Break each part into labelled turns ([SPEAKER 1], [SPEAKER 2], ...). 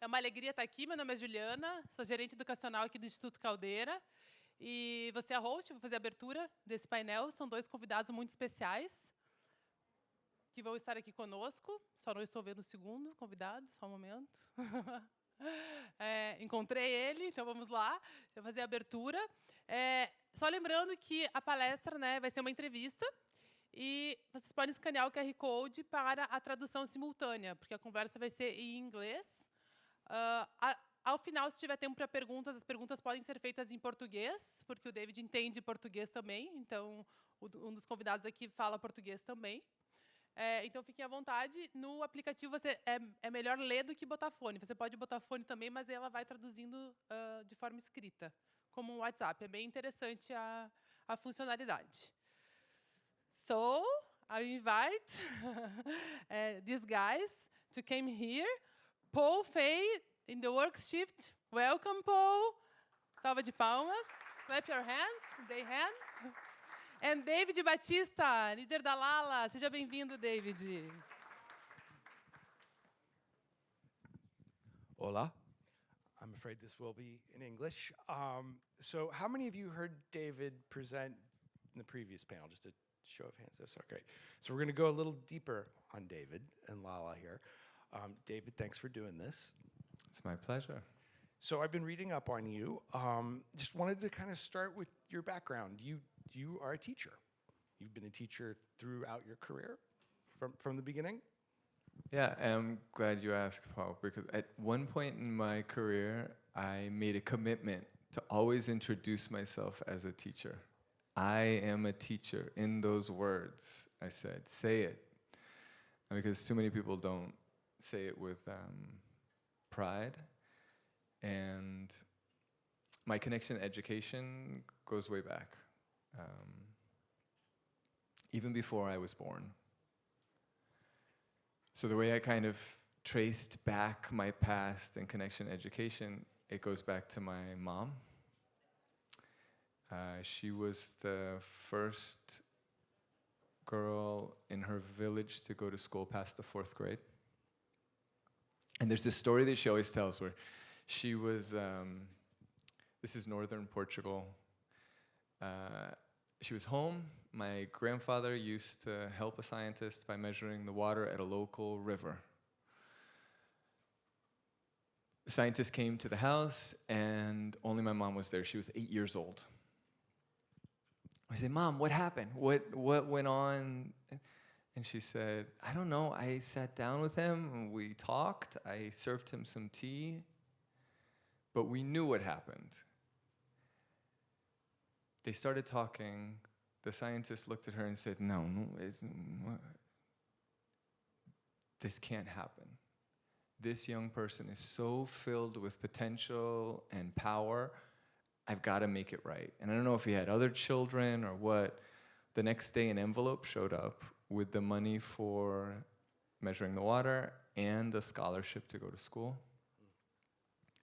[SPEAKER 1] uma alegria estar aqui. Meu nome é Juliana, sou gerente educacional aqui do Instituto Caldeira. E você é a host, vou fazer a abertura desse painel. São dois convidados muito especiais que vão estar aqui conosco. Só não estou vendo o segundo convidado, só um momento. Encontrei ele, então vamos lá. Vou fazer a abertura. Só lembrando que a palestra, né, vai ser uma entrevista. E vocês podem escanear o QR Code para a tradução simultânea, porque a conversa vai ser em inglês. Ao final, se tiver tempo para perguntas, as perguntas podem ser feitas em português, porque o David entende português também, então um dos convidados aqui fala português também. Então, fiquem à vontade. No aplicativo, é melhor ler do que botar fone. Você pode botar fone também, mas ela vai traduzindo de forma escrita, como um WhatsApp. É bem interessante a funcionalidade. So, I invite these guys to come here. Paul Fay in the work shift. Welcome, Paul. Salva de palmas. Clap your hands. They hands. And David Batista, líder da Lala. Seja bem-vindo, David.
[SPEAKER 2] Hola. I'm afraid this will be in English. So how many of you heard David present in the previous panel? Just a show of hands. That's great. So we're going to go a little deeper on David and Lala here. David, thanks for doing this.
[SPEAKER 3] It's my pleasure.
[SPEAKER 2] So I've been reading up on you. Just wanted to kind of start with your background. You are a teacher. You've been a teacher throughout your career from the beginning?
[SPEAKER 3] Yeah, I'm glad you asked, Paul, because at one point in my career, I made a commitment to always introduce myself as a teacher. I am a teacher. In those words, I said, say it. Because too many people don't say it with pride. And my connection to education goes way back. Even before I was born. So the way I kind of traced back my past and connection to education, it goes back to my mom. She was the first girl in her village to go to school past the 4th grade. And there's this story that she always tells where she was, this is northern Portugal. She was home. My grandfather used to help a scientist by measuring the water at a local river. The scientist came to the house, and only my mom was there. She was 8 years old. I said, Mom, what happened? What went on? And she said, I don't know. I sat down with him, and we talked. I served him some tea, but we knew what happened. They started talking. The scientist looked at her and said, no, this can't happen. This young person is so filled with potential and power. I've got to make it right. And I don't know if he had other children or what. The next day, an envelope showed up with the money for measuring the water and a scholarship to go to school.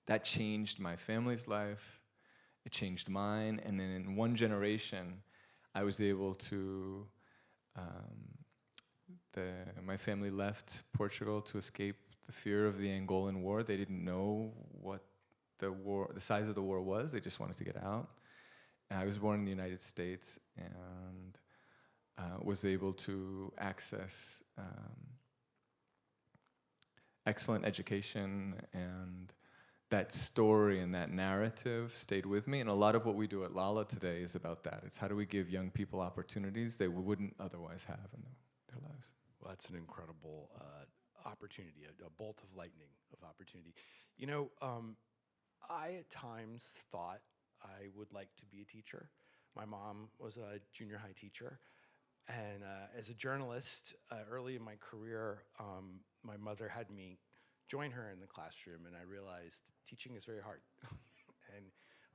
[SPEAKER 3] That changed my family's life. It changed mine, and then in one generation, I was able to, my family left Portugal to escape the fear of the Angolan War. They didn't know what the size of the war was. They just wanted to get out. And I was born in the United States and was able to access excellent education, and that story and that narrative stayed with me. And a lot of what we do at Lala today is about that. It's how do we give young people opportunities they wouldn't otherwise have in their lives.
[SPEAKER 2] Well, that's an incredible opportunity, a bolt of lightning of opportunity. You know, I at times thought I would like to be a teacher. My mom was a junior high teacher. And as a journalist, early in my career, my mother had me join her in the classroom, and I realized teaching is very hard, and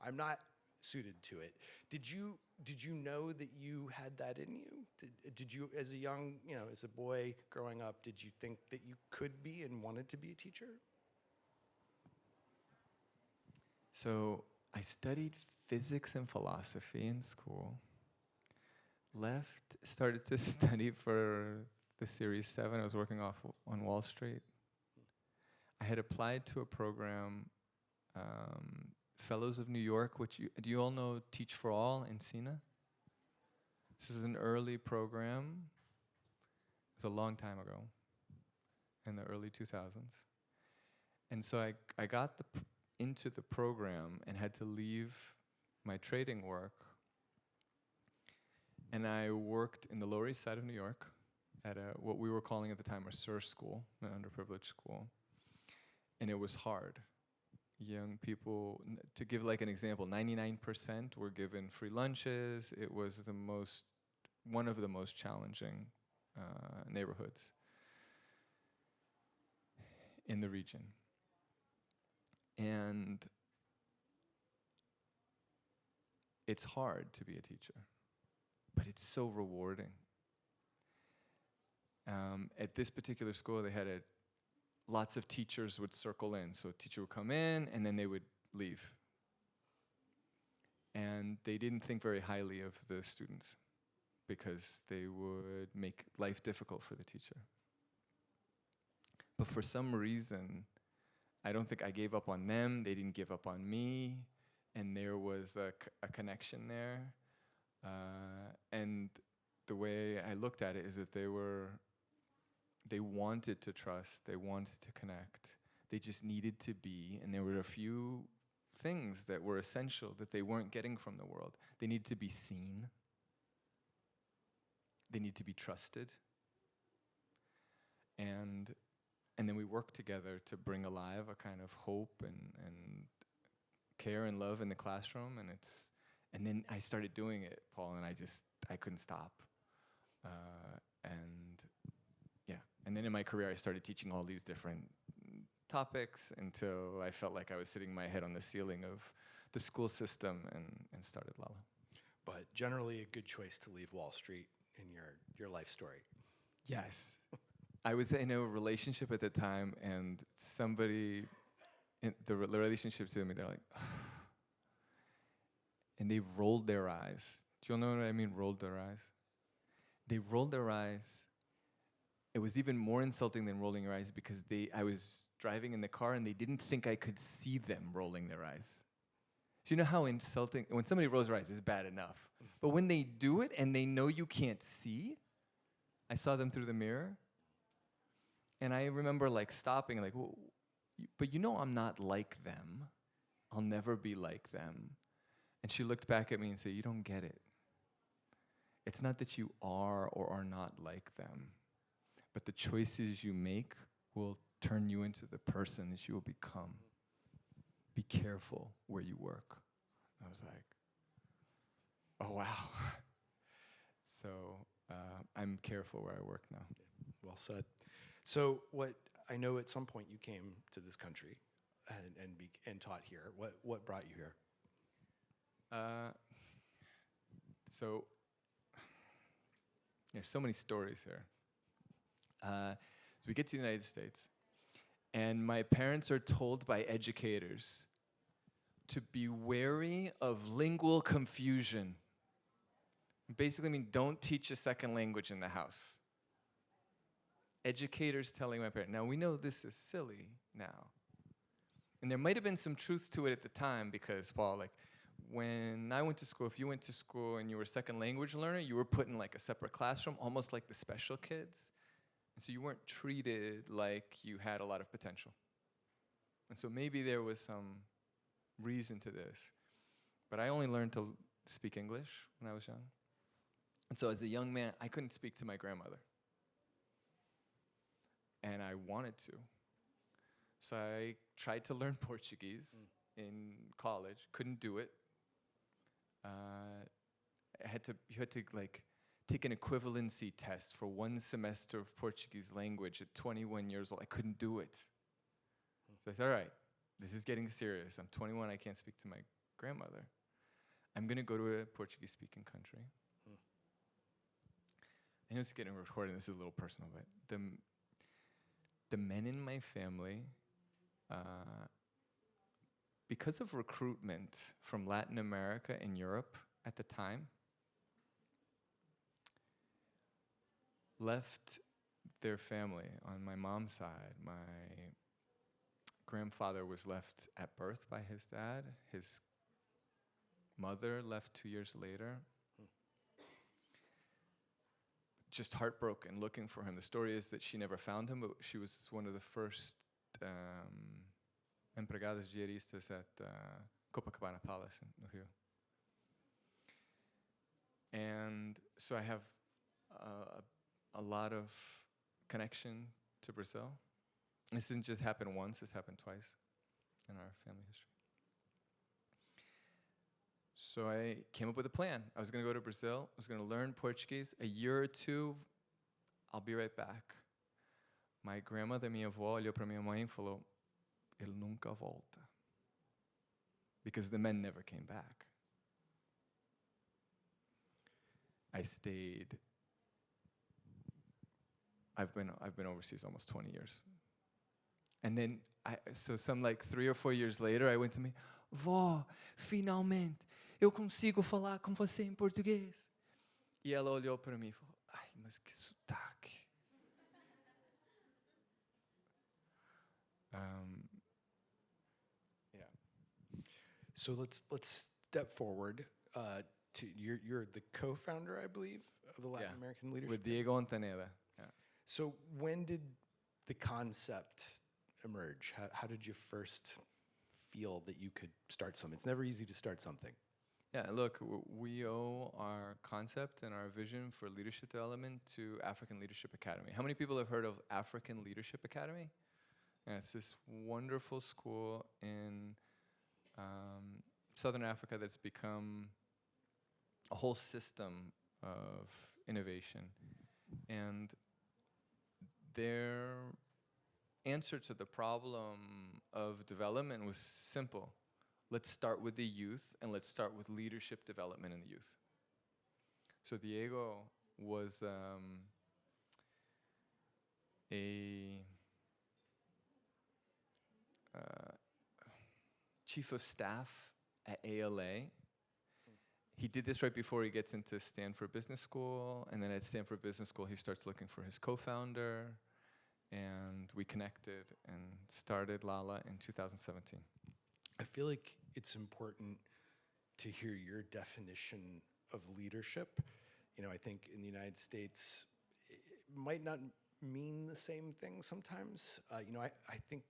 [SPEAKER 2] I'm not suited to it. Did you know that you had that in you? Did you, as a young, as a boy growing up, did you think that you could be and wanted to be a teacher?
[SPEAKER 3] So I studied physics and philosophy in school. Started to study for the Series 7. I was working on Wall Street. I had applied to a program, Fellows of New York, do you all know Teach for All in Sina? This is an early program. It was a long time ago, in the early 2000s. And so I got into the program and had to leave my trading work. And I worked in the Lower East Side of New York at what we were calling at the time a SUR school, an underprivileged school. And it was hard. Young people, to give like an example, 99% were given free lunches. It was one of the most challenging neighborhoods in the region. And it's hard to be a teacher, but it's so rewarding. At this particular school, they had lots of teachers would circle in. So a teacher would come in, and then they would leave. And they didn't think very highly of the students because they would make life difficult for the teacher. But for some reason, I don't think I gave up on them, they didn't give up on me, and there was a connection there. And the way I looked at it is that they wanted to trust, they wanted to connect, they just needed to be, and there were a few things that were essential that they weren't getting from the world. They needed to be seen, they need to be trusted, and then we worked together to bring alive a kind of hope and care and love in the classroom, and then I started doing it, Paul, and I couldn't stop. And then in my career, I started teaching all these different topics until I felt like I was hitting my head on the ceiling of the school system and started Lala.
[SPEAKER 2] But generally a good choice to leave Wall Street in your life story.
[SPEAKER 3] Yes. I was in a relationship at the time, and somebody in the relationship to me, they're like, and they rolled their eyes. Do you know what I mean, rolled their eyes? They rolled their eyes. It was even more insulting than rolling your eyes because I was driving in the car and they didn't think I could see them rolling their eyes. Do you know how insulting, when somebody rolls their eyes, it's bad enough. But when they do it and they know you can't see, I saw them through the mirror. And I remember like stopping, like, well, but you know I'm not like them. I'll never be like them. And she looked back at me and said, you don't get it. It's not that you are or are not like them, but the choices you make will turn you into the person that you will become. Be careful where you work. I was like, oh, wow. So I'm careful where I work now.
[SPEAKER 2] Yeah, well said. So I know at some point you came to this country and taught here. What brought you here?
[SPEAKER 3] So there's so many stories here. So we get to the United States, and my parents are told by educators to be wary of lingual confusion. Basically, I mean, don't teach a second language in the house. Educators telling my parents. Now, we know this is silly now. And there might have been some truth to it at the time because, Paul, like, when I went to school, if you went to school and you were a second language learner, you were put in like a separate classroom, almost like the special kids. And so you weren't treated like you had a lot of potential. And so maybe there was some reason to this. But I only learned to speak English when I was young. And so as a young man, I couldn't speak to my grandmother. And I wanted to. So I tried to learn Portuguese in college, couldn't do it. You had to like take an equivalency test for one semester of Portuguese language at 21 years old. I couldn't do it. So I said, all right, this is getting serious. I'm 21, I can't speak to my grandmother. I'm gonna go to a Portuguese-speaking country. I know it's getting recorded, this is a little personal, but the men in my family, because of recruitment from Latin America and Europe at the time, left their family on my mom's side, my grandfather was left at birth by his dad. His mother left 2 years later. Just heartbroken, looking for him. The story is that she never found him, but she was one of the first empregadas diaristas at Copacabana Palace in Rio. And so I have a lot of connection to Brazil. This didn't just happen once, this happened twice in our family history. So I came up with a plan. I was going to go to Brazil. I was going to learn Portuguese. A year or two, I'll be right back. My grandmother, minha avó, olhou para minha mãe e falou, ele nunca volta. Because the men never came back. I stayed. I've been overseas almost 20 years. And then, so some like 3 or 4 years later, I went to me, vó, finalmente, eu consigo falar com você em português. E ela olhou para mim e falou, ai, mas que sotaque. Yeah.
[SPEAKER 2] So let's step forward to you're the co-founder, I believe, of the Latin
[SPEAKER 3] Yeah.
[SPEAKER 2] American Leadership.
[SPEAKER 3] With Diego Ontaneda. Yeah.
[SPEAKER 2] So when did the concept emerge? How did you first feel that you could start something? It's never easy to start something.
[SPEAKER 3] Yeah, look, we owe our concept and our vision for leadership development to African Leadership Academy. How many people have heard of African Leadership Academy? Yeah, it's this wonderful school in Southern Africa that's become a whole system of innovation. And their answer to the problem of development was simple. Let's start with the youth, and let's start with leadership development in the youth. So Diego was a chief of staff at ALA. He did this right before he gets into Stanford Business School, and then at Stanford Business School, he starts looking for his co-founder, and we connected and started Lala in 2017.
[SPEAKER 2] I feel like it's important to hear your definition of leadership. You know, I think in the United States, it might not mean the same thing sometimes. You know, I think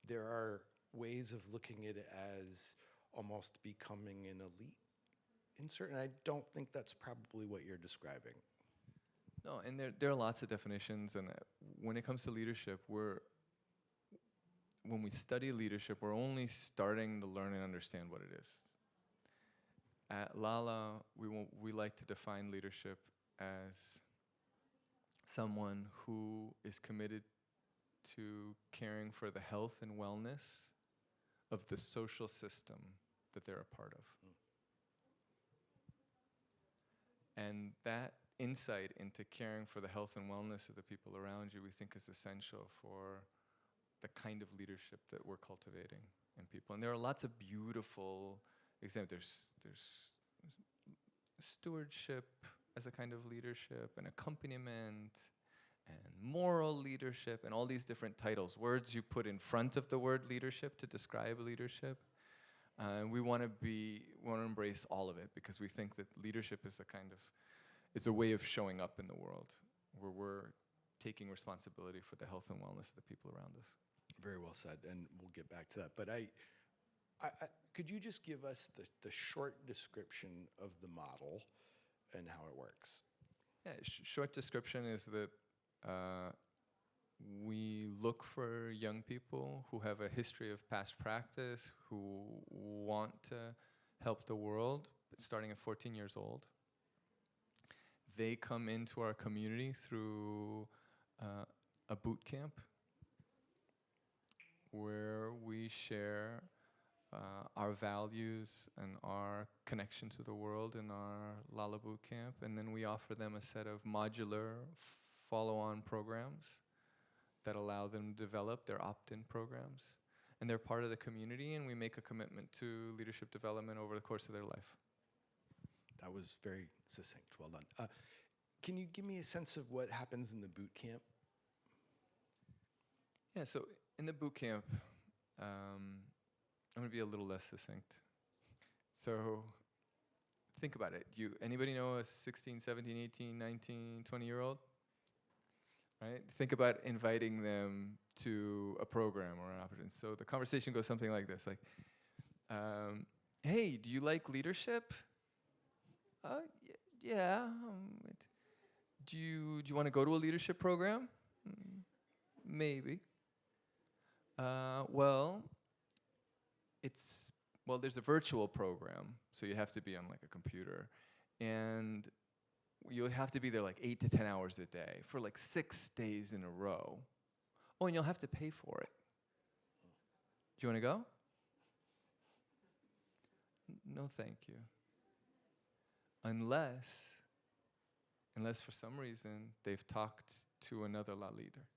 [SPEAKER 2] there are ways of looking at it as almost becoming an elite in certain. I don't think that's probably what you're describing.
[SPEAKER 3] No, and there are lots of definitions, and when it comes to leadership, when we study leadership, we're only starting to learn and understand what it is. At Lala, we like to define leadership as someone who is committed to caring for the health and wellness of the social system that they're a part of. And that insight into caring for the health and wellness of the people around you, we think is essential for the kind of leadership that we're cultivating in people. And there are lots of beautiful examples. There's stewardship as a kind of leadership, and accompaniment, and moral leadership, and all these different titles, words you put in front of the word leadership to describe leadership. We want to embrace all of it, because we think that leadership is it's a way of showing up in the world, where we're taking responsibility for the health and wellness of the people around us.
[SPEAKER 2] Very well said, and we'll get back to that. But I could you just give us the short description of the model and how it works?
[SPEAKER 3] Yeah, short description is that we look for young people who have a history of past practice, who want to help the world, starting at 14 years old. They come into our community through a boot camp where we share our values and our connection to the world in our Lala boot camp, and then we offer them a set of modular follow-on programs that allow them to develop their opt-in programs. And they're part of the community, and we make a commitment to leadership development over the course of their life.
[SPEAKER 2] That was very succinct. Well done. Can you give me a sense of what happens in the boot camp?
[SPEAKER 3] Yeah, so in the boot camp, I'm going to be a little less succinct. So think about it. Anybody know a 16, 17, 18, 19, 20-year-old? Right? Think about inviting them to a program or an opportunity. So the conversation goes something like this, like, hey, do you like leadership? Yeah. Do you want to go to a leadership program? Maybe. Well, there's a virtual program, so you have to be on like a computer, and you'll have to be there like 8 to 10 hours a day for like 6 days in a row. Oh, and you'll have to pay for it. Do you want to go? No, thank you. Unless for some reason they've talked to another La leader.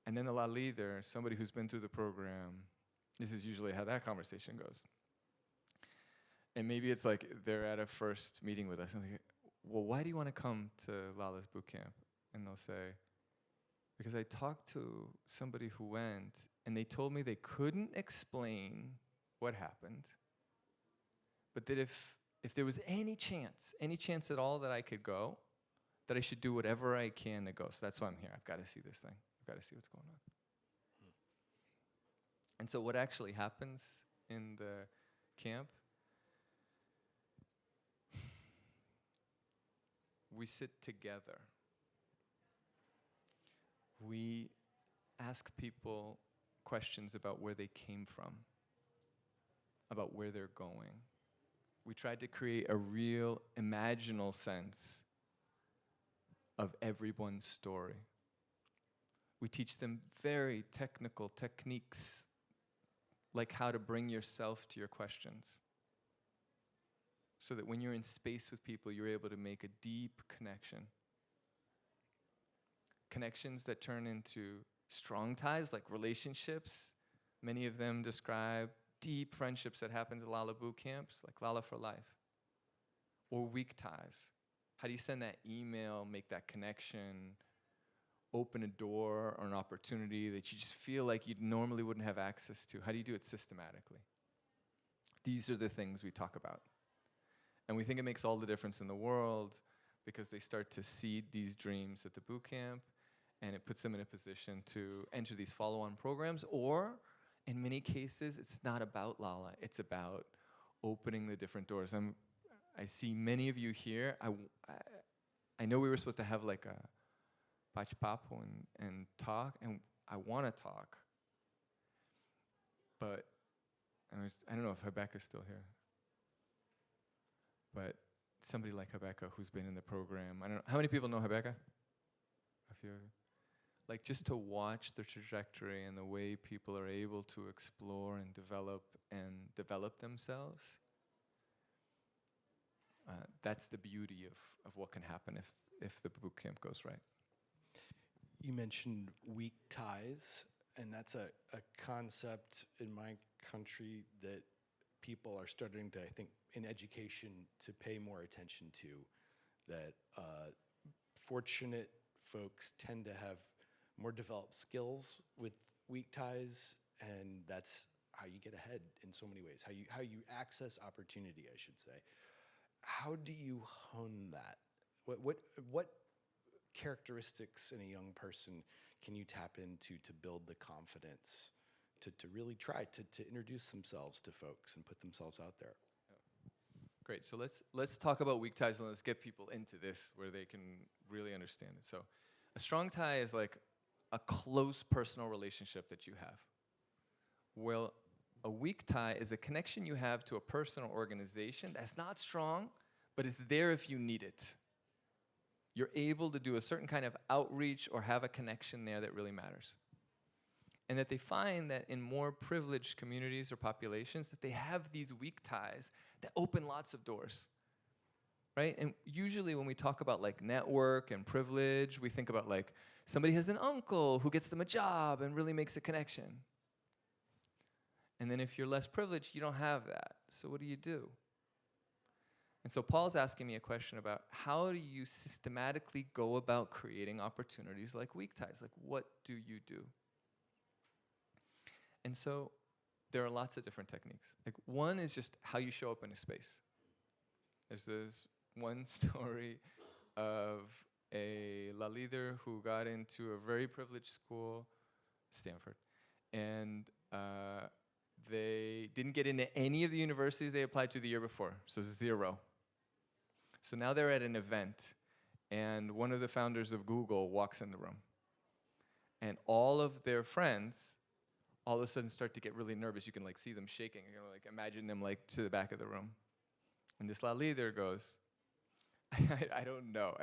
[SPEAKER 3] And then the La leader, somebody who's been through the program, this is usually how that conversation goes. And maybe it's like they're at a first meeting with us, and they're like, well, why do you want to come to Lala's boot camp? And they'll say, because I talked to somebody who went, and they told me they couldn't explain what happened, but that if there was any chance at all that I could go, that I should do whatever I can to go. So that's why I'm here. I've got to see this thing. I've got to see what's going on. And so what actually happens in the camp, we sit together. We ask people questions about where they came from, about where they're going. We tried to create a real imaginal sense of everyone's story. We teach them very technical techniques, like how to bring yourself to your questions, so that when you're in space with people, you're able to make a deep connection. Connections that turn into strong ties, like relationships. Many of them describe deep friendships that happen to Lala boot camps, like Lala for Life. Or weak ties. How do you send that email, make that connection, open a door or an opportunity that you just feel like you normally wouldn't have access to? How do you do it systematically? These are the things we talk about. And we think it makes all the difference in the world because they start to seed these dreams at the boot camp, and it puts them in a position to enter these follow-on programs. Or, in many cases, it's not about Lala. It's about opening the different doors. I see many of you here. I know we were supposed to have like a bate-papo and talk, and I want to talk. But I don't know if Rebecca's still here. But somebody like Rebecca who's been in the program, I don't know, how many people know Rebecca? A few of you. Like, just to watch the trajectory and the way people are able to explore and develop themselves, that's the beauty of what can happen if the boot camp goes right.
[SPEAKER 2] You mentioned weak ties, and that's a concept in my country that people are starting to, I think, in education, to pay more attention to, that fortunate folks tend to have more developed skills with weak ties, and that's how you get ahead in so many ways, how you access opportunity, I should say. How do you hone that? What characteristics in a young person can you tap into to build the confidence to really try to introduce themselves to folks and put themselves out there?
[SPEAKER 3] Great, so let's talk about weak ties, and let's get people into this where they can really understand it. So a strong tie is like a close personal relationship that you have. Well, a weak tie is a connection you have to a person or organization that's not strong, but it's there if you need it. You're able to do a certain kind of outreach or have a connection there that really matters. And that they find that in more privileged communities or populations, that they have these weak ties that open lots of doors, right? And usually when we talk about like network and privilege, we think about like somebody has an uncle who gets them a job and really makes a connection. And then if you're less privileged, you don't have that. So what do you do? And so Paul's asking me a question about how do you systematically go about creating opportunities like weak ties? Like, what do you do? And so there are lots of different techniques. Like one is just how you show up in a space. There's this one story of a La leader who got into a very privileged school, Stanford, and they didn't get into any of the universities they applied to the year before, so 0. So now they're at an event, and one of the founders of Google walks in the room. And all of their friends all of a sudden start to get really nervous. You can like see them shaking. You know, like imagine them like to the back of the room. And this La leader goes, I don't know.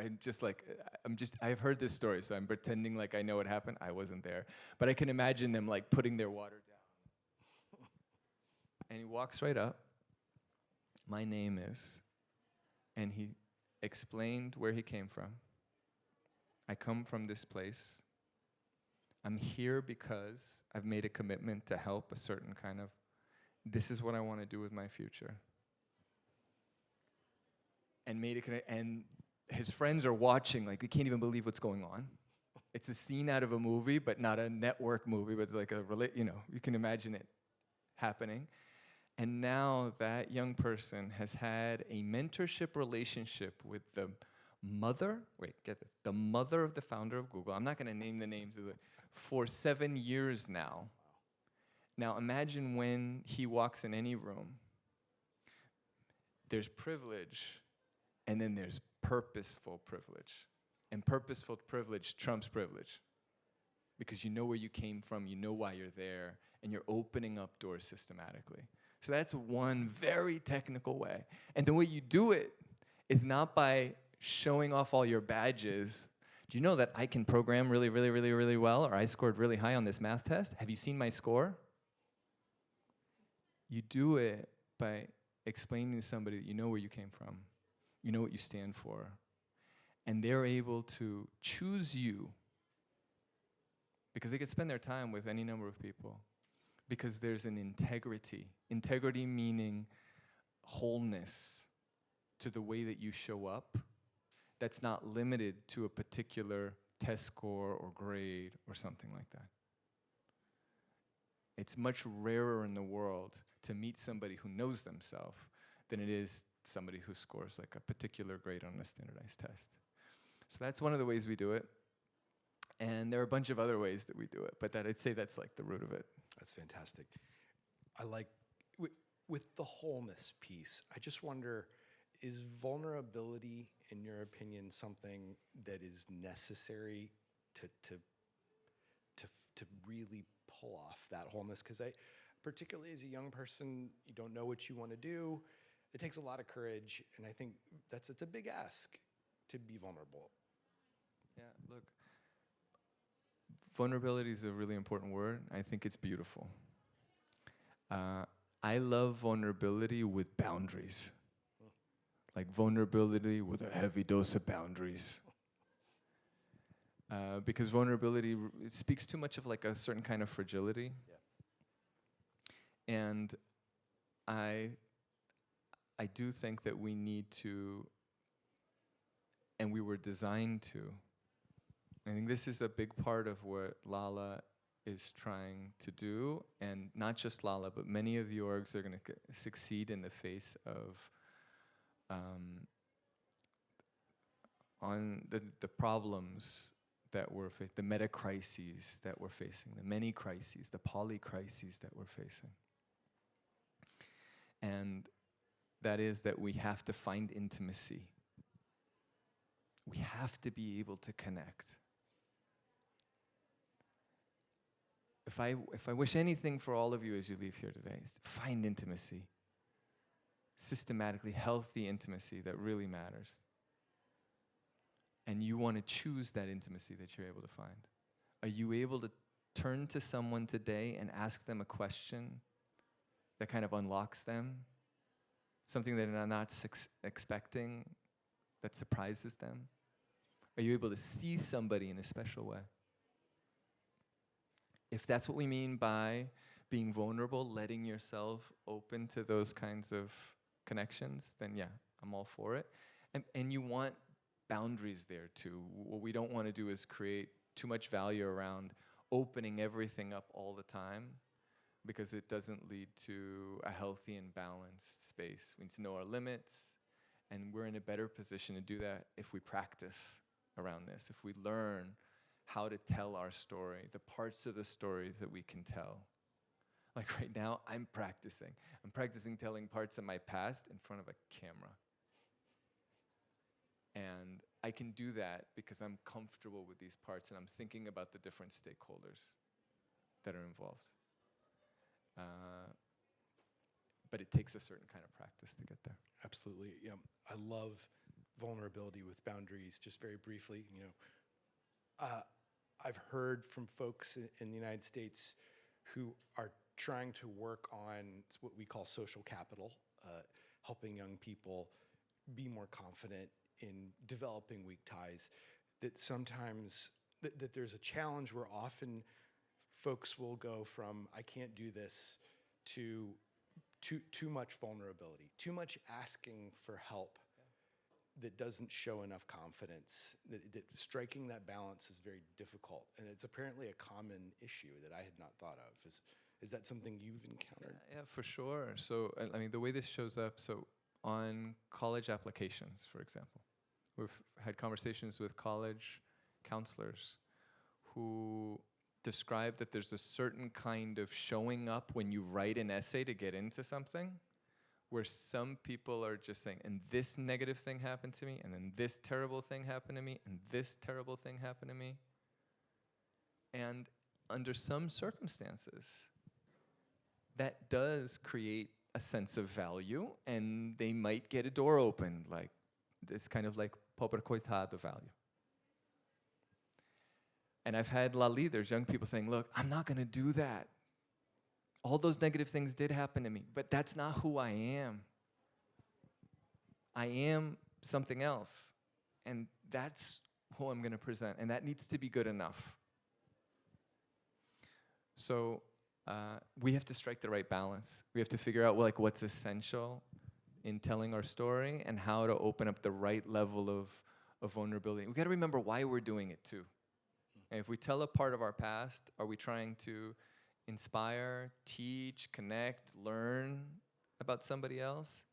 [SPEAKER 3] I've heard this story, so I'm pretending like I know what happened. I wasn't there. But I can imagine them like putting their water down. And he walks right up. My name is, and he explained where he came from. I come from this place. I'm here because I've made a commitment to help a certain kind of, this is what I want to do with my future. And and his friends are watching, like they can't even believe what's going on. It's a scene out of a movie, but not a network movie, but like you can imagine it happening. And now that young person has had a mentorship relationship with the mother, the mother of the founder of Google. I'm not going to name the names of it, for 7 years now. Now imagine when he walks in any room, there's privilege, and then there's purposeful privilege. And purposeful privilege trumps privilege. Because you know where you came from, you know why you're there, and you're opening up doors systematically. So that's one very technical way. And the way you do it is not by showing off all your badges. Do you know that I can program really, really, really, really well, or I scored really high on this math test? Have you seen my score? You do it by explaining to somebody that you know where you came from. You know what you stand for. And they're able to choose you because they could spend their time with any number of people because there's an integrity. Integrity meaning wholeness to the way that you show up that's not limited to a particular test score or grade or something like that. It's much rarer in the world to meet somebody who knows themselves than it is somebody who scores like a particular grade on a standardized test. So that's one of the ways we do it. And there are a bunch of other ways that we do it, but I'd say that's like the root of it.
[SPEAKER 2] That's fantastic. I like, with the wholeness piece, I just wonder, is vulnerability, in your opinion, something that is necessary to really pull off that wholeness? Because particularly as a young person, you don't know what you want to do. It takes a lot of courage, and I think it's a big ask to be vulnerable.
[SPEAKER 3] Yeah, look, vulnerability is a really important word. I think it's beautiful. I love vulnerability with boundaries. Like vulnerability with a heavy dose of boundaries. Because vulnerability, it speaks too much of like a certain kind of fragility. Yeah. And I do think that we need to, and we were designed to. I think this is a big part of what Lala is trying to do, and not just Lala, but many of the orgs are going to succeed in the face of on the problems that we're facing, the meta crises that we're facing, the many crises, the poly crises that we're facing. And that is that we have to find intimacy. We have to be able to connect. If I wish anything for all of you as you leave here today, is to find intimacy. Systematically healthy intimacy that really matters. And you want to choose that intimacy that you're able to find. Are you able to turn to someone today and ask them a question that kind of unlocks them? Something that they're not expecting, that surprises them? Are you able to see somebody in a special way? If that's what we mean by being vulnerable, letting yourself open to those kinds of connections, then yeah, I'm all for it. And you want boundaries there too. What we don't want to do is create too much value around opening everything up all the time. because it doesn't lead to a healthy and balanced space. We need to know our limits, and we're in a better position to do that if we practice around this, if we learn how to tell our story, the parts of the story that we can tell. Like right now, I'm practicing. I'm practicing telling parts of my past in front of a camera. And I can do that because I'm comfortable with these parts and I'm thinking about the different stakeholders that are involved. But it takes a certain kind of practice to get there.
[SPEAKER 2] Absolutely. Yeah, I love vulnerability with boundaries. Just very briefly, I've heard from folks in the United States who are trying to work on what we call social capital, helping young people be more confident in developing weak ties. That sometimes that there's a challenge where often folks will go from I can't do this to too much vulnerability, too much asking for help that doesn't show enough confidence. That striking that balance is very difficult, and it's apparently a common issue that I had not thought of. Is that something you've encountered?
[SPEAKER 3] Yeah, for sure. So, I mean, the way this shows up, so on college applications, for example, we've had conversations with college counselors who describe that there's a certain kind of showing up when you write an essay to get into something, where some people are just saying, and this negative thing happened to me, and then this terrible thing happened to me, and this terrible thing happened to me. And under some circumstances, that does create a sense of value, and they might get a door open, like this kind of like pobre coitado value. And I've had leaders, young people saying, look, I'm not gonna do that. All those negative things did happen to me, but that's not who I am. I am something else, and that's who I'm gonna present, and that needs to be good enough. So we have to strike the right balance. We have to figure out what's essential in telling our story and how to open up the right level of vulnerability. We gotta remember why we're doing it too. And if we tell a part of our past, are we trying to inspire, teach, connect, learn about somebody else?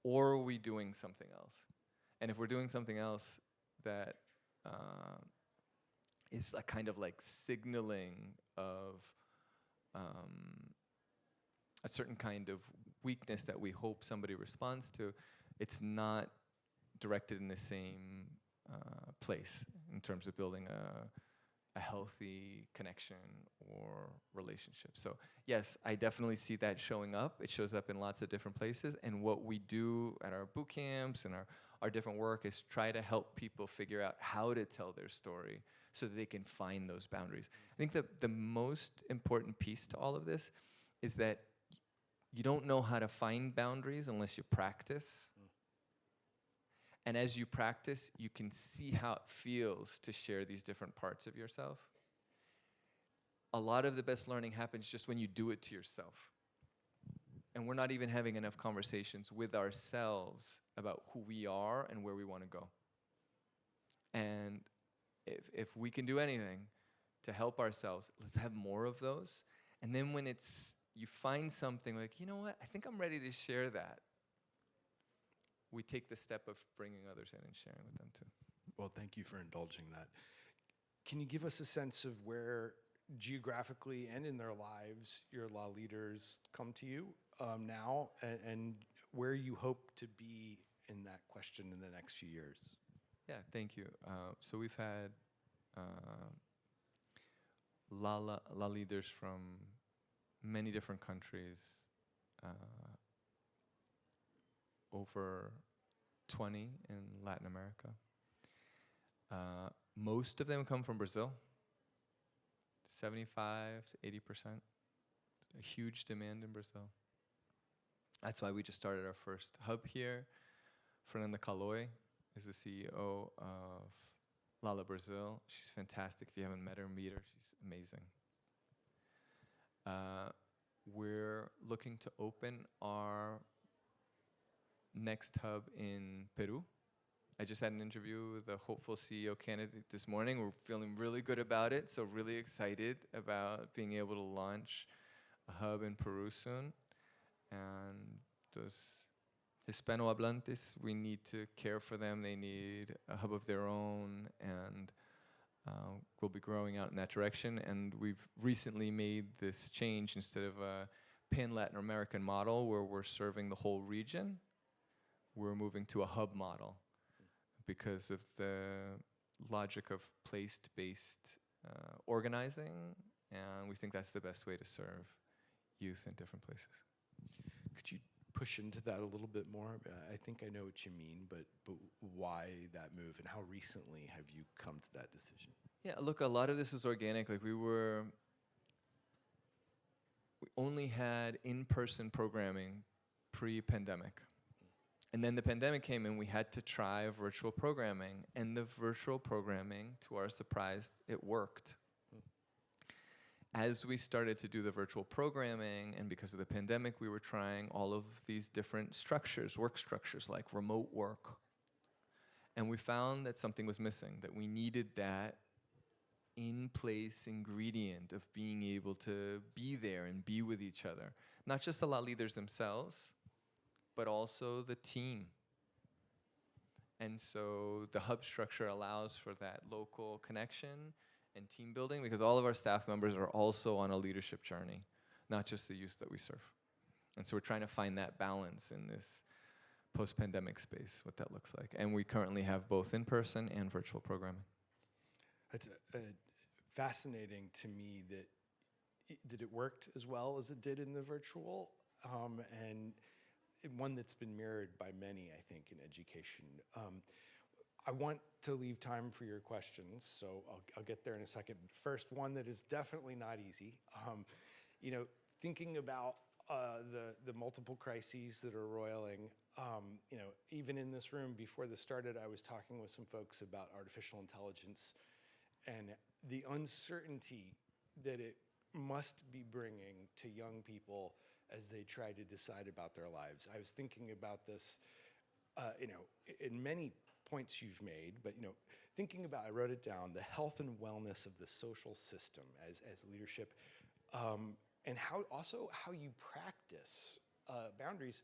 [SPEAKER 3] Or are we doing something else? And if we're doing something else that is a kind of like signaling of a certain kind of weakness that we hope somebody responds to, it's not directed in the same place in terms of building a healthy connection or relationship. So yes, I definitely see that showing up. It shows up in lots of different places. And what we do at our boot camps and our different work is try to help people figure out how to tell their story so that they can find those boundaries. I think that the most important piece to all of this is that you don't know how to find boundaries unless you practice. And as you practice, you can see how it feels to share these different parts of yourself. A lot of the best learning happens just when you do it to yourself. And we're not even having enough conversations with ourselves about who we are and where we want to go. And if we can do anything to help ourselves, let's have more of those. And then when you find something like, you know what, I think I'm ready to share that, we take the step of bringing others in and sharing with them too.
[SPEAKER 2] Well, thank you for indulging that. Can you give us a sense of where geographically and in their lives your law leaders come to you now, and where you hope to be in that question in the next few years?
[SPEAKER 3] Yeah, thank you. So we've had law leaders from many different countries, over 20 in Latin America. Most of them come from Brazil, 75 to 80%. A huge demand in Brazil. That's why we just started our first hub here. Fernanda Caloi is the CEO of Lala Brazil. She's fantastic. If you haven't met her, meet her. She's amazing. We're looking to open our next hub in Peru. I just had an interview with a hopeful CEO candidate this morning. We're feeling really good about it, so really excited about being able to launch a hub in Peru soon. And those Hispanohablantes, we need to care for them. They need a hub of their own, and we'll be growing out in that direction. And we've recently made this change. Instead of a pan-Latin American model where we're serving the whole region, we're moving to a hub model because of the logic of place-based organizing, and we think that's the best way to serve youth in different places.
[SPEAKER 2] Could you push into that a little bit more? I think I know what you mean, but why that move, and how recently have you come to that decision?
[SPEAKER 3] Yeah, look, a lot of this is organic. Like we only had in-person programming pre-pandemic. And then the pandemic came and we had to try virtual programming. And the virtual programming, to our surprise, it worked. As we started to do the virtual programming, and because of the pandemic, we were trying all of these different structures, work structures like remote work. And we found that something was missing, that we needed that in-place ingredient of being able to be there and be with each other. Not just the lot leaders themselves, but also the team. And so the hub structure allows for that local connection and team building, because all of our staff members are also on a leadership journey, not just the youth that we serve. And so we're trying to find that balance in this post-pandemic space, what that looks like. And we currently have both in-person and virtual programming.
[SPEAKER 2] It's fascinating to me that it worked as well as it did in the virtual, and one that's been mirrored by many, I think, in education. I want to leave time for your questions, so I'll get there in a second. First, one that is definitely not easy. Thinking about the multiple crises that are roiling, even in this room before this started, I was talking with some folks about artificial intelligence and the uncertainty that it must be bringing to young people as they try to decide about their lives. I was thinking about this, in many points you've made, but thinking about, I wrote it down, the health and wellness of the social system as leadership, and how you practice boundaries.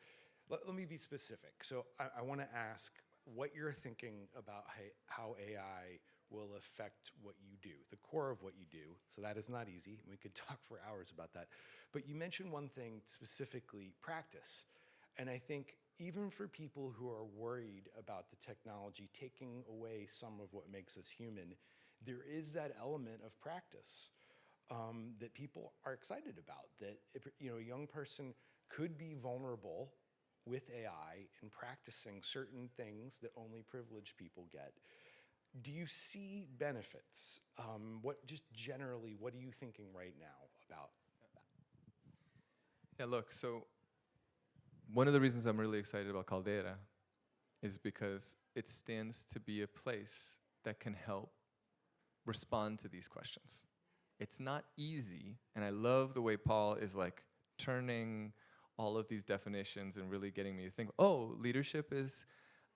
[SPEAKER 2] Let me be specific. So I want to ask what you're thinking about how AI will affect what you do, the core of what you do. So that is not easy. We could talk for hours about that. But you mentioned one thing specifically, practice. And I think even for people who are worried about the technology taking away some of what makes us human, there is that element of practice that people are excited about, that a young person could be vulnerable with AI and practicing certain things that only privileged people get. Do you see benefits? Just generally, what are you thinking right now about that?
[SPEAKER 3] Yeah, look, so one of the reasons I'm really excited about Caldera is because it stands to be a place that can help respond to these questions. It's not easy, and I love the way Paul is like turning all of these definitions and really getting me to think, oh, leadership is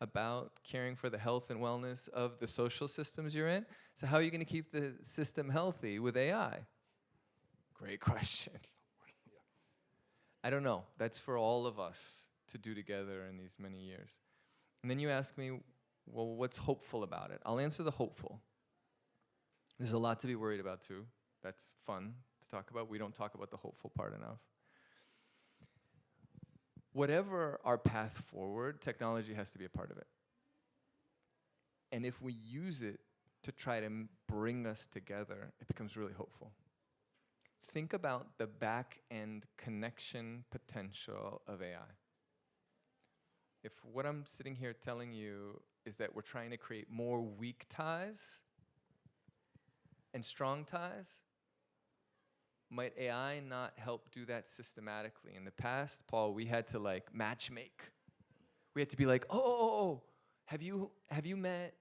[SPEAKER 3] about caring for the health and wellness of the social systems you're in. So how are you going to keep the system healthy with AI? Great question. I don't know. That's for all of us to do together in these many years. And then you ask me, well, what's hopeful about it? I'll answer the hopeful. There's a lot to be worried about too. That's fun to talk about. We don't talk about the hopeful part enough. Whatever our path forward, technology has to be a part of it. And if we use it to try to bring us together, it becomes really hopeful. Think about the back-end connection potential of AI. If what I'm sitting here telling you is that we're trying to create more weak ties and strong ties, might AI not help do that systematically? In the past, Paul, we had to like matchmake. We had to be like, oh, have you met,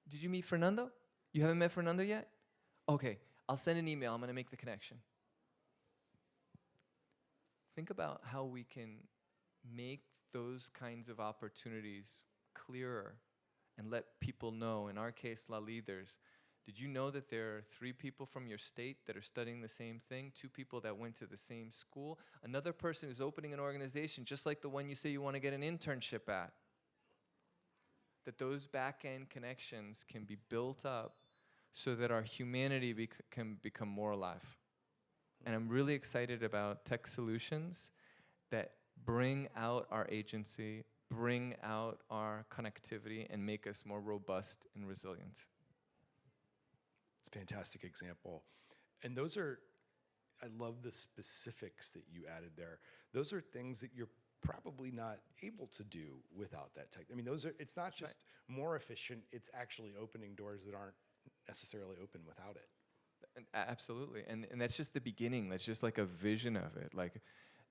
[SPEAKER 3] did you meet Fernando? You haven't met Fernando yet? Okay, I'll send an email, I'm gonna make the connection. Think about how we can make those kinds of opportunities clearer and let people know, in our case, La Leaders, Did you know that there are 3 people from your state that are studying the same thing, 2 people that went to the same school, another person is opening an organization just like the one you say you want to get an internship at? That those back-end connections can be built up so that our humanity can become more alive. And I'm really excited about tech solutions that bring out our agency, bring out our connectivity, and make us more robust and resilient.
[SPEAKER 2] It's a fantastic example. And those are, I love the specifics that you added there. Those are things that you're probably not able to do without that tech. I mean, it's not just more efficient, it's actually opening doors that aren't necessarily open without it.
[SPEAKER 3] Absolutely, and that's just the beginning. That's just like a vision of it. Like,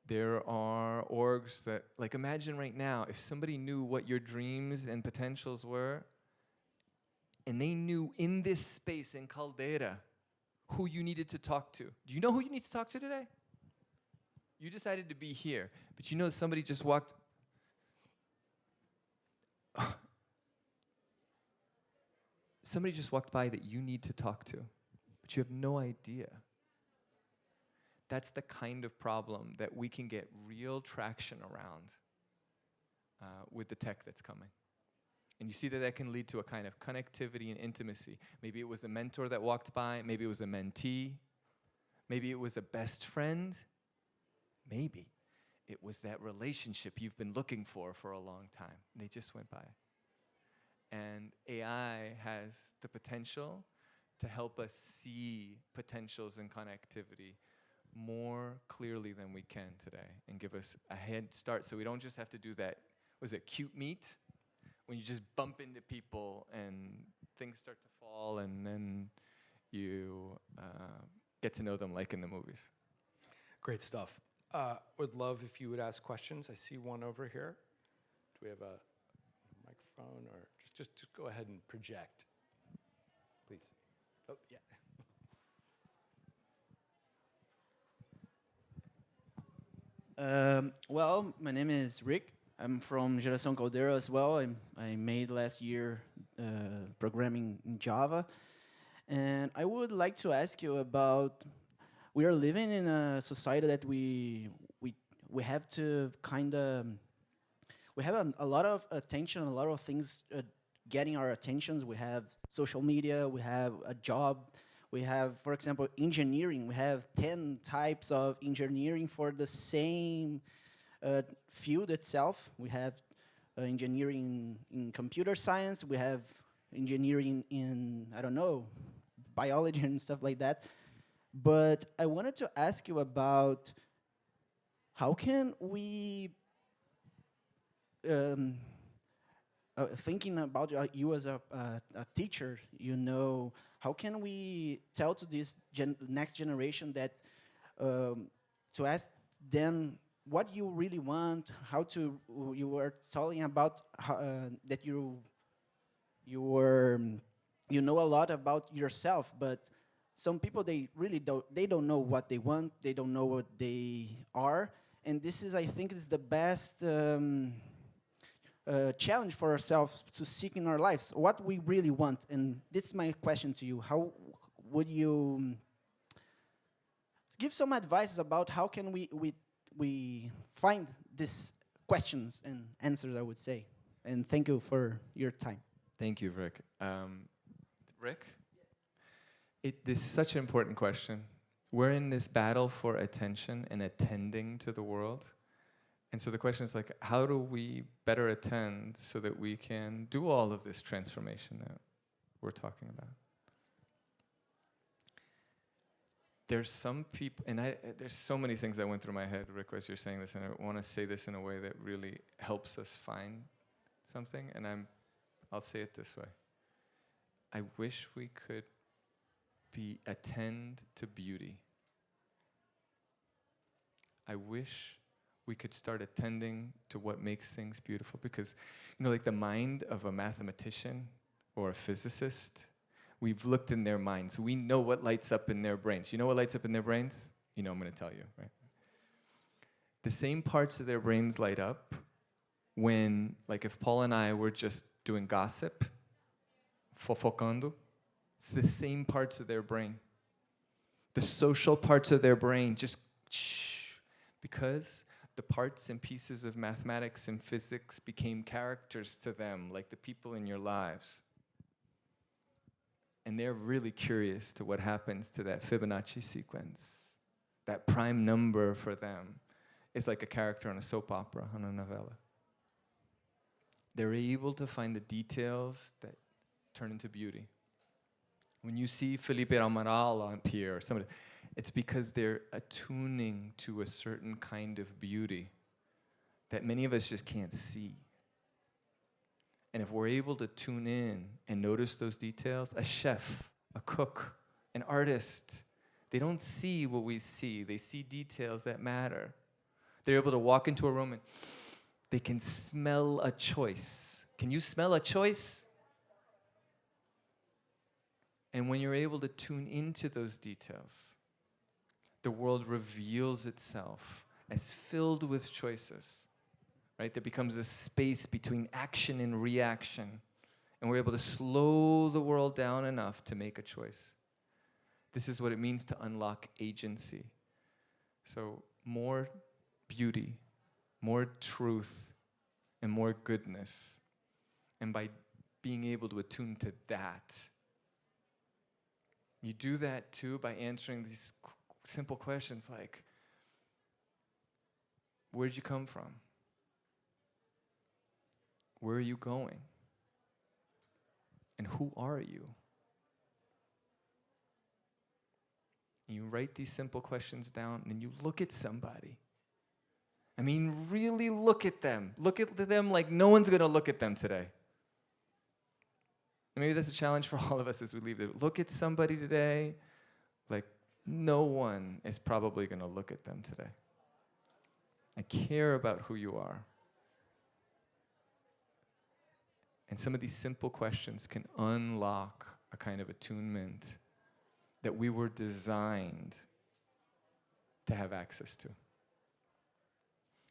[SPEAKER 3] there are orgs that, like, imagine right now, if somebody knew what your dreams and potentials were, and they knew in this space in Caldera who you needed to talk to. Do you know who you need to talk to today? You decided to be here, but you know somebody just walked. Somebody just walked by that you need to talk to, but you have no idea. That's the kind of problem that we can get real traction around with the tech that's coming. And you see that that can lead to a kind of connectivity and intimacy. Maybe it was a mentor that walked by, maybe it was a mentee, maybe it was a best friend, maybe it was that relationship you've been looking for a long time. They just went by. And AI has the potential to help us see potentials in connectivity more clearly than we can today, and give us a head start so we don't just have to do that, was it cute meet? When you just bump into people and things start to fall, and then you get to know them like in the movies.
[SPEAKER 2] Great stuff. Would love if you would ask questions. I see one over here. Do we have a microphone, or just go ahead and project, please? Oh, yeah.
[SPEAKER 4] Well, my name is Rick. I'm from Geração Caldera as well. I made last year programming in Java. And I would like to ask you about, we are living in a society that we have to kind of, we have a lot of attention, a lot of things getting our attentions. We have social media, we have a job, we have, for example, engineering. We have 10 types of engineering for the same field itself. We have engineering in computer science. We have engineering in, I don't know, biology and stuff like that. But I wanted to ask you about how can we, thinking about you as a teacher, you know, how can we tell to this next generation that, to ask them what you really want, how to, you were telling about how, that you know a lot about yourself, but some people, they really don't know what they want, they don't know what they are, and this is, I think, is the best challenge for ourselves to seek in our lives, what we really want. And this is my question to you. How would you give some advice about how can we find these questions and answers, I would say. And thank you for your time.
[SPEAKER 3] Thank you, Rick. Rick? This is such an important question. We're in this battle for attention and attending to the world. And so the question is, like, how do we better attend so that we can do all of this transformation that we're talking about? There's some people, and there's so many things that went through my head, Rick, as you're saying this, and I want to say this in a way that really helps us find something, and I'll say it this way. I wish we could attend to beauty. I wish we could start attending to what makes things beautiful, because, you know, like the mind of a mathematician or a physicist, we've looked in their minds. We know what lights up in their brains. You know what lights up in their brains? You know, I'm going to tell you, right? The same parts of their brains light up when, like, if Paul and I were just doing gossip, fofocando, It's the same parts of their brain. The social parts of their brain just shh, because the parts and pieces of mathematics and physics became characters to them, like the people in your lives. And they're really curious to what happens to that Fibonacci sequence. That prime number for them is like a character on a soap opera, on a novella. They're able to find the details that turn into beauty. When you see Felipe Amaral on Pier or somebody, it's because they're attuning to a certain kind of beauty that many of us just can't see. And if we're able to tune in and notice those details, a chef, a cook, an artist, they don't see what we see. They see details that matter. They're able to walk into a room and they can smell a choice. Can you smell a choice? And when you're able to tune into those details, the world reveals itself as filled with choices. Right? There becomes a space between action and reaction. And we're able to slow the world down enough to make a choice. This is what it means to unlock agency. So more beauty, more truth, and more goodness. And by being able to attune to that, you do that too by answering these simple questions like, where'd you come from? Where are you going? And who are you? And you write these simple questions down and you look at somebody. I mean, really look at them. Look at them like no one's going to look at them today. And maybe that's a challenge for all of us as we leave. Look at somebody today like no one is probably going to look at them today. I care about who you are. And some of these simple questions can unlock a kind of attunement that we were designed to have access to.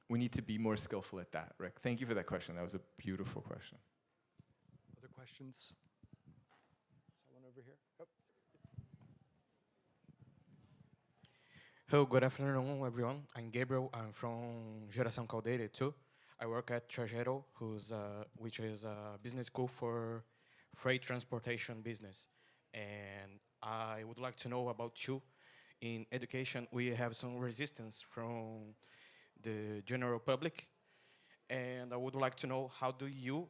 [SPEAKER 3] We need to be more skillful at that, Rick. Thank you for that question. That was a beautiful question.
[SPEAKER 2] Other questions? Someone over here? Oh.
[SPEAKER 5] Hello, good afternoon, everyone. I'm Gabriel. I'm from Geração Caldeira too. I work at Trajeto, which is a business school for freight transportation business. And I would like to know about you. In education, we have some resistance from the general public. And I would like to know, how do you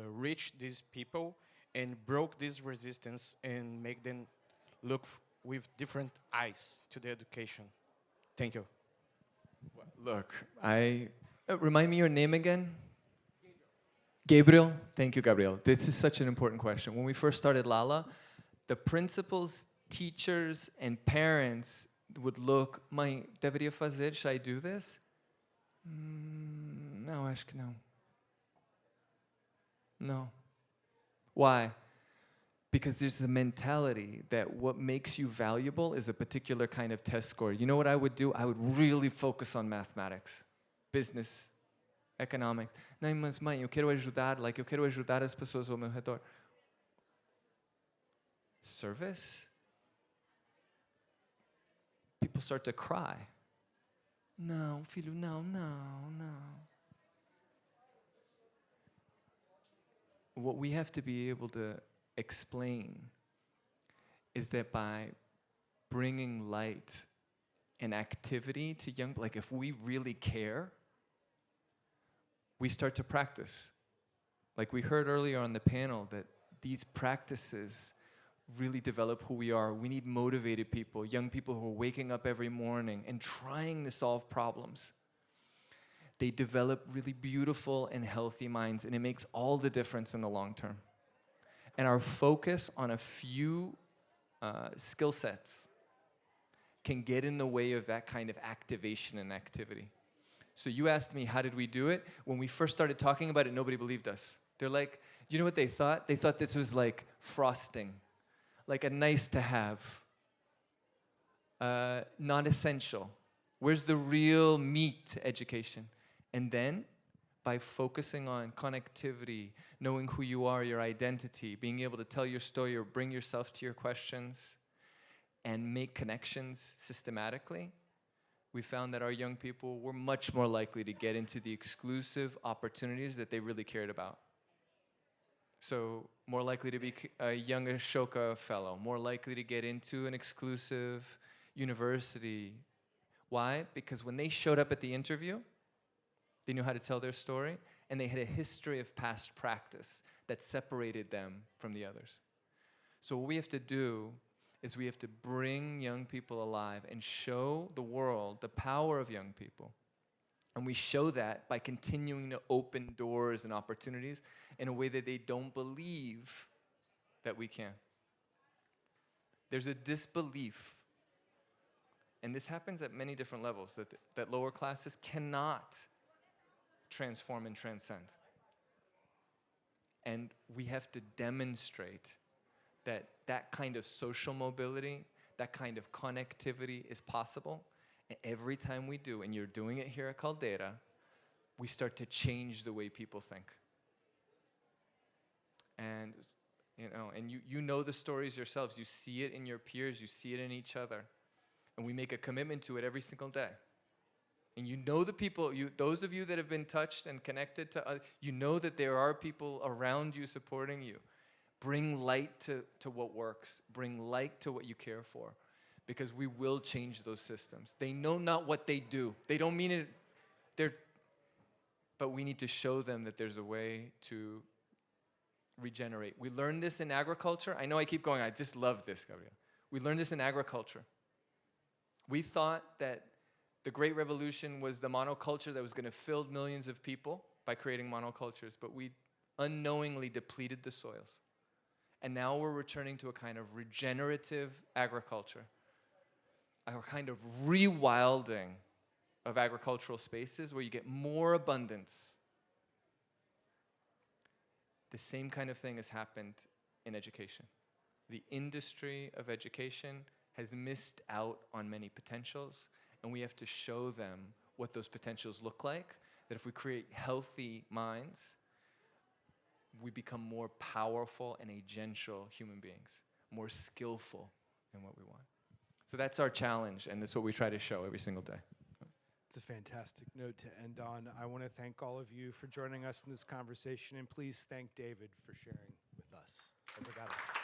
[SPEAKER 5] reach these people and broke this resistance and make them look with different eyes to the education? Thank you.
[SPEAKER 3] Look, remind me your name again? Gabriel. Thank you, Gabriel. This is such an important question. When we first started Lala, the principals, teachers, and parents would look, mãe, deveria fazer, should I do this? Não, acho que não. No. Why? Because there's a mentality that what makes you valuable is a particular kind of test score. You know what I would do? I would really focus on mathematics, business, economics. Não, mas mãe, eu quero ajudar as pessoas ao meu redor. Service? People start to cry. Não, filho, não. What we have to be able to explain is that by bringing light and activity to young people, like if we really care, we start to practice. Like we heard earlier on the panel that these practices really develop who we are. We need motivated people, young people who are waking up every morning and trying to solve problems. They develop really beautiful and healthy minds, and it makes all the difference in the long term. And our focus on a few skill sets can get in the way of that kind of activation and activity. So you asked me, how did we do it? When we first started talking about it, nobody believed us. They're like, you know what they thought? They thought this was like frosting, like a nice to have, not essential. Where's the real meat to education? And then by focusing on connectivity, knowing who you are, your identity, being able to tell your story or bring yourself to your questions and make connections systematically, we found that our young people were much more likely to get into the exclusive opportunities that they really cared about. So more likely to be a young Ashoka fellow, more likely to get into an exclusive university. Why? Because when they showed up at the interview, they knew how to tell their story, and they had a history of past practice that separated them from the others. So what we have to do is we have to bring young people alive and show the world the power of young people. And we show that by continuing to open doors and opportunities in a way that they don't believe that we can. There's a disbelief, and this happens at many different levels, that lower classes cannot transform and transcend. And we have to demonstrate that that kind of social mobility, that kind of connectivity is possible. And every time we do, and you're doing it here at Caldera, we start to change the way people think. And you know the stories yourselves. You see it in your peers, you see it in each other. And we make a commitment to it every single day. And you know the people, those of you that have been touched and connected to others, you know that there are people around you supporting you. Bring light to what works. Bring light to what you care for. Because we will change those systems. They know not what they do. They don't mean it, but we need to show them that there's a way to regenerate. We learned this in agriculture. I know I keep going, I just love this, Gabriel. We learned this in agriculture. We thought that the Great Revolution was the monoculture that was going to fill millions of people by creating monocultures, but we unknowingly depleted the soils. And now we're returning to a kind of regenerative agriculture, a kind of rewilding of agricultural spaces where you get more abundance. The same kind of thing has happened in education. The industry of education has missed out on many potentials, and we have to show them what those potentials look like, that if we create healthy minds, we become more powerful and agential human beings, more skillful in what we want. So that's our challenge, and that's what we try to show every single day.
[SPEAKER 2] It's a fantastic note to end on. I want to thank all of you for joining us in this conversation, and please thank David for sharing with us. Obrigado.